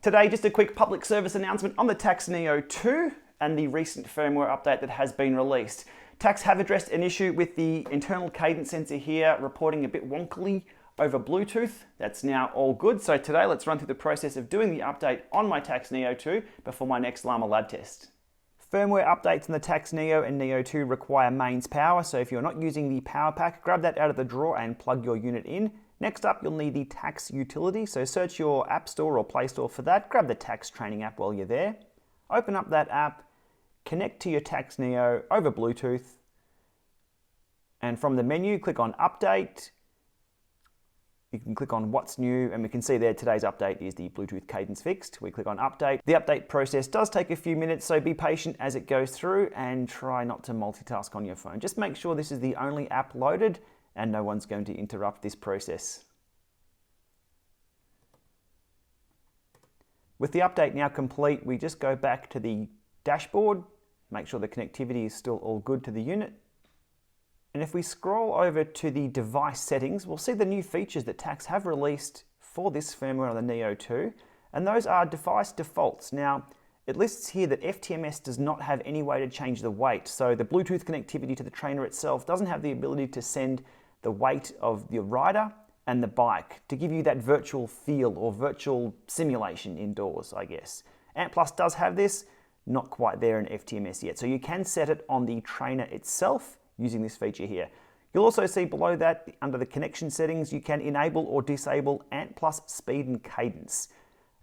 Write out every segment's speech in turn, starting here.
Today, just a quick public service announcement on the Tacx Neo 2 and the recent firmware update that has been released. Tacx have addressed an issue with the internal cadence sensor here reporting a bit wonkily over Bluetooth. That's now all good. So today, let's run through the process of doing the update on my Tacx Neo 2 before my next Llama lab test. Firmware updates on the Tacx Neo and Neo 2 require mains power, so if you're not using the power pack, grab that out of the drawer and plug your unit in. Next up, you'll need the Tacx utility, so search your App Store or Play Store for that. Grab the Tacx training app while you're there. Open up that app, connect to your Tacx Neo over Bluetooth, and from the menu, click on Update. You can click on What's New, and we can see there today's update is the Bluetooth cadence fixed. We click on Update. The update process does take a few minutes, so be patient as it goes through and try not to multitask on your phone. Just make sure this is the only app loaded and no one's going to interrupt this process. With the update now complete, we just go back to the dashboard, make sure the connectivity is still all good to the unit. And if we scroll over to the device settings, we'll see the new features that Tacx have released for this firmware on the Neo 2, and those are device defaults. Now, it lists here that FTMS does not have any way to change the weight, so the Bluetooth connectivity to the trainer itself doesn't have the ability to send the weight of the rider and the bike to give you that virtual feel or virtual simulation indoors, I guess. Ant Plus does have this, not quite there in FTMS yet, so you can set it on the trainer itself using this feature here. You'll also see below that, under the connection settings, you can enable or disable Ant Plus speed and cadence.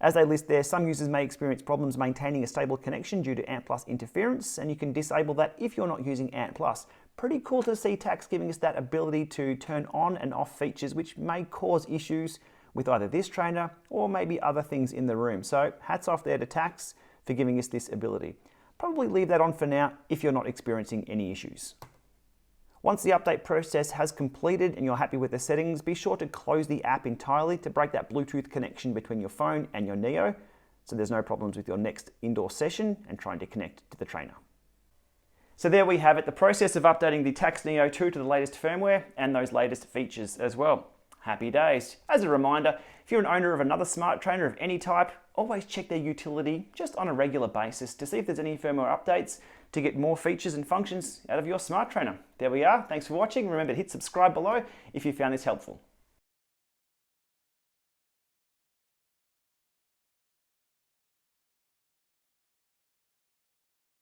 As they list there, some users may experience problems maintaining a stable connection due to Ant Plus interference, and you can disable that if you're not using Ant Plus. Pretty cool to see Tacx giving us that ability to turn on and off features which may cause issues with either this trainer or maybe other things in the room. So hats off there to Tacx for giving us this ability. Probably leave that on for now if you're not experiencing any issues. Once the update process has completed and you're happy with the settings, be sure to close the app entirely to break that Bluetooth connection between your phone and your Neo, so there's no problems with your next indoor session and trying to connect to the trainer. So there we have it, the process of updating the Tacx Neo 2 to the latest firmware and those latest features as well. Happy days. As a reminder, if you're an owner of another smart trainer of any type, always check their utility just on a regular basis to see if there's any firmware updates to get more features and functions out of your smart trainer. There we are. Thanks for watching. Remember to hit subscribe below if you found this helpful.